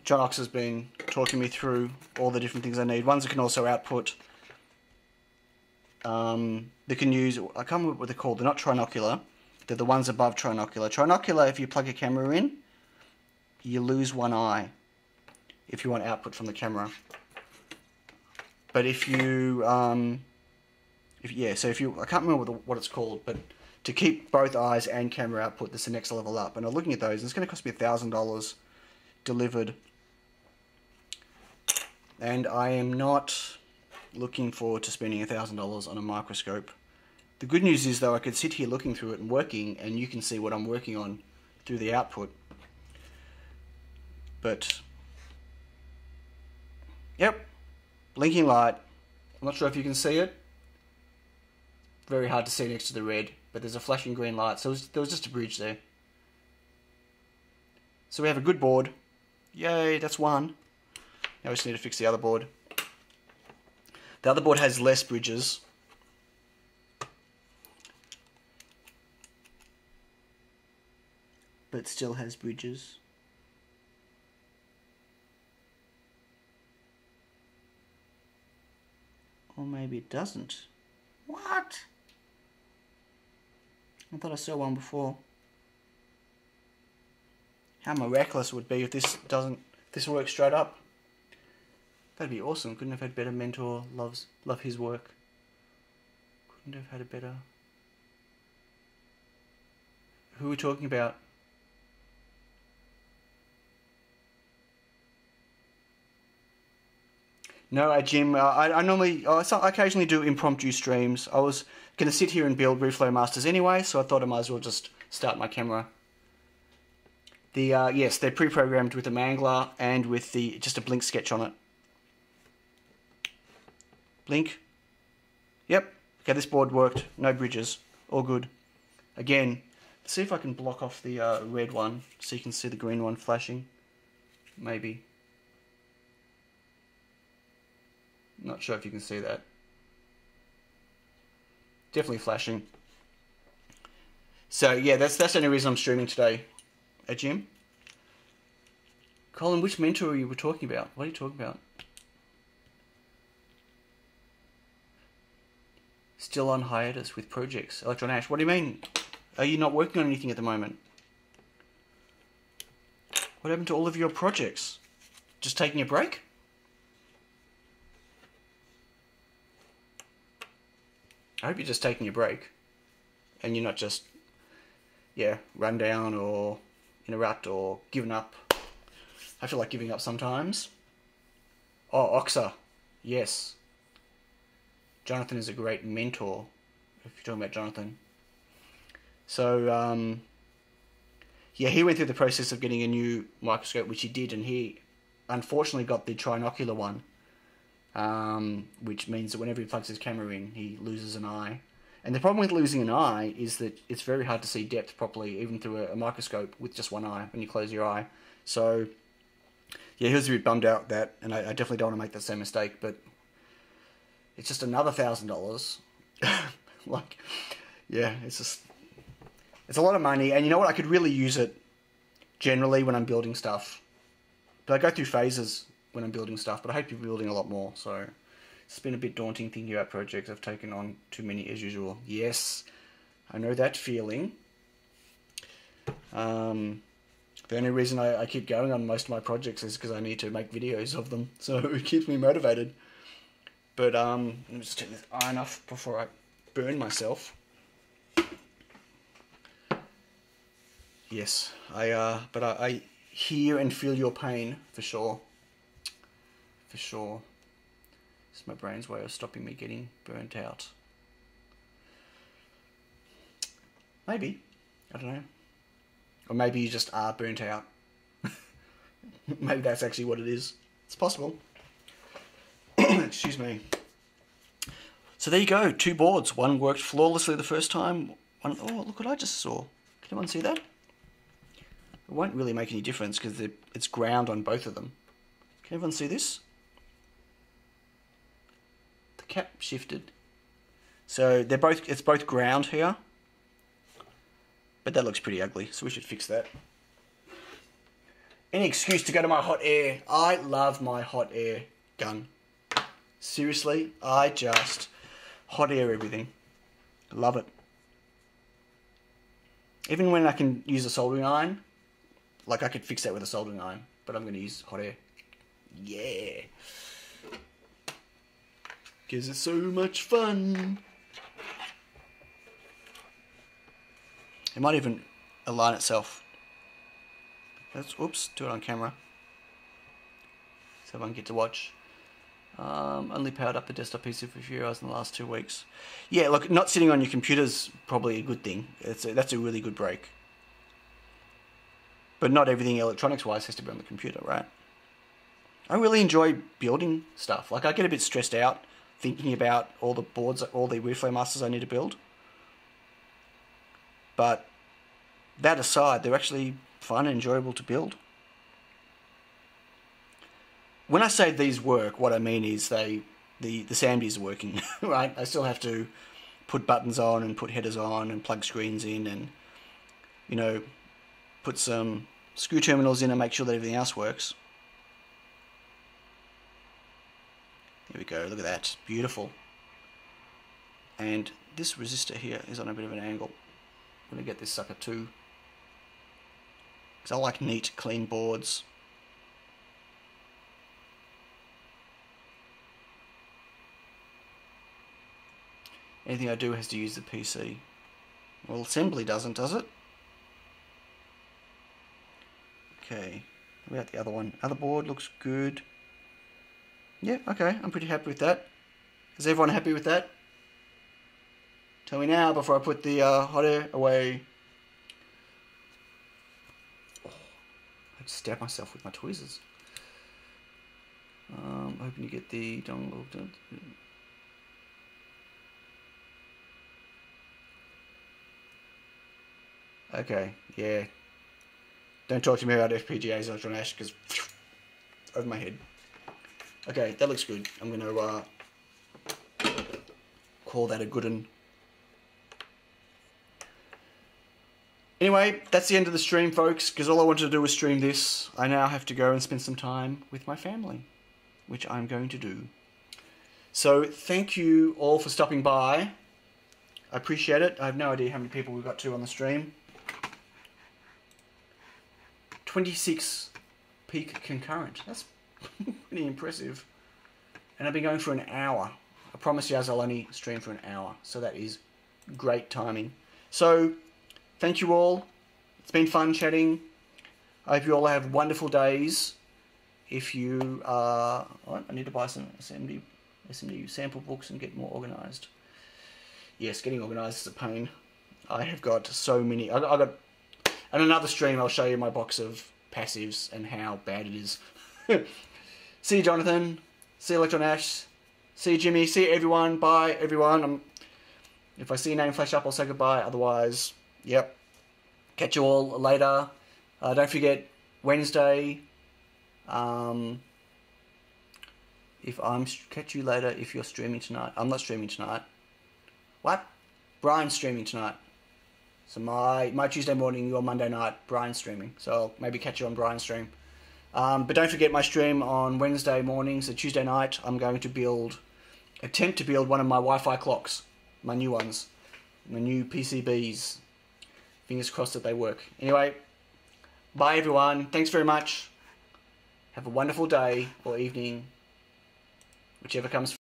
John Ox has been talking me through all the different things I need. Ones that can also output. They can use, I can't remember what they're called. They're not trinocular. They're the ones above trinocular. Trinocular, if you plug a camera in, you lose one eye if you want output from the camera. But if you, I can't remember what it's called, but to keep both eyes and camera output, that's the next level up. And I'm looking at those, and it's going to cost me $1,000 delivered. And I am not looking forward to spending $1,000 on a microscope. The good news is, though, I could sit here looking through it and working, and you can see what I'm working on through the output. But, yep, blinking light. I'm not sure if you can see it. Very hard to see next to the red, but there's a flashing green light, so there was just a bridge there. So we have a good board. Yay, that's one. Now we just need to fix the other board. The other board has less bridges. But still has bridges. Or maybe it doesn't. What? I thought I saw one before. How miraculous it would be if this works straight up. That'd be awesome. Couldn't have had better mentor. Love his work. Couldn't have had a better. Who are we talking about? No, Jim. I occasionally do impromptu streams. I was going to sit here and build Reflow Masters anyway, so I thought I might as well just start my camera. Yes, they're pre-programmed with a mangler and with just a blink sketch on it. Blink. Yep. Okay, this board worked. No bridges. All good. Again, let's see if I can block off the red one so you can see the green one flashing. Maybe. Not sure if you can see that. Definitely flashing. So yeah, that's the only reason I'm streaming today. Jim? Colin, which mentor you were talking about? What are you talking about? Still on hiatus with projects. Electron Ash, what do you mean? Are you not working on anything at the moment? What happened to all of your projects? Just taking a break? I hope you're just taking a break. And you're not just, run down or in a rut or given up. I feel like giving up sometimes. Oh, Oxa. Yes. Jonathan is a great mentor, if you're talking about Jonathan. So, he went through the process of getting a new microscope, which he did, and he unfortunately got the trinocular one, which means that whenever he plugs his camera in, he loses an eye. And the problem with losing an eye is that it's very hard to see depth properly, even through a microscope with just one eye, when you close your eye. So, yeah, he was a bit bummed out that, and I definitely don't want to make that same mistake, but it's just another $1,000. Like, yeah, it's a lot of money. And you know what? I could really use it generally when I'm building stuff. But I go through phases when I'm building stuff, but I hope you're building a lot more. So it's been a bit daunting thinking about projects. I've taken on too many as usual. Yes, I know that feeling. The only reason I keep going on most of my projects is because I need to make videos of them. So it keeps me motivated. But let me just turn this iron off before I burn myself. Yes, but I hear and feel your pain for sure. For sure. It's my brain's way of stopping me getting burnt out. Maybe. I don't know. Or maybe you just are burnt out. Maybe that's actually what it is. It's possible. Excuse me. So there you go, 2 boards. One worked flawlessly the first time. Oh, look what I just saw. Can anyone see that? It won't really make any difference because it's ground on both of them. Can everyone see this? The cap shifted. So it's both ground here. But that looks pretty ugly, so we should fix that. Any excuse to go to my hot air. I love my hot air gun. Seriously, I just hot air everything. Love it. Even when I can use a soldering iron, like I could fix that with a soldering iron, but I'm going to use hot air. Yeah. Gives it so much fun. It might even align itself. Let's, oops, do it on camera. So everyone get to watch. Only powered up the desktop PC for a few hours in the last 2 weeks. Yeah, look, not sitting on your computer's probably a good thing. That's a really good break. But not everything electronics-wise has to be on the computer, right? I really enjoy building stuff. Like, I get a bit stressed out thinking about all the boards, all the Reflow Masters I need to build. But that aside, they're actually fun and enjoyable to build. When I say these work, what I mean is the SAMDs are working, right? I still have to put buttons on and put headers on and plug screens in and, you know, put some screw terminals in and make sure that everything else works. Here we go, look at that, beautiful. And this resistor here is on a bit of an angle. I'm going to get this sucker too, because I like neat, clean boards. Anything I do has to use the PC. Well, assembly doesn't, does it? Okay, what about the other one? Other board looks good. Yeah, okay, I'm pretty happy with that. Is everyone happy with that? Tell me now before I put the hot air away. Oh, I just stabbed myself with my tweezers. Hoping you get the dongle. Okay, yeah. Don't talk to me about FPGAs, Electron Ash, because over my head. Okay, that looks good. I'm going to call that a good one. Anyway, that's the end of the stream, folks, because all I wanted to do was stream this. I now have to go and spend some time with my family, which I'm going to do. So, thank you all for stopping by. I appreciate it. I have no idea how many people we've got to on the stream. 26 peak concurrent. That's pretty impressive. And I've been going for an hour. I promise you I'll only stream for an hour. So that is great timing. So, thank you all. It's been fun chatting. I hope you all have wonderful days. If you are... Oh, I need to buy some SMD sample books and get more organised. Yes, getting organised is a pain. I have got so many... I got... On another stream, I'll show you my box of passives and how bad it is. See you, Jonathan. See you, Electron Ash. See you, Jimmy. See you, everyone. Bye, everyone. If I see your name flash up, I'll say goodbye. Otherwise, yep. Catch you all later. Don't forget, Wednesday. Catch you later if you're streaming tonight. I'm not streaming tonight. What? Brian's streaming tonight. So my Tuesday morning, your Monday night, Brian's streaming. So I'll maybe catch you on Brian's stream. But don't forget my stream on Wednesday morning. So Tuesday night, I'm going to attempt to build one of my Wi-Fi clocks. My new ones. My new PCBs. Fingers crossed that they work. Anyway, bye everyone. Thanks very much. Have a wonderful day or evening. Whichever comes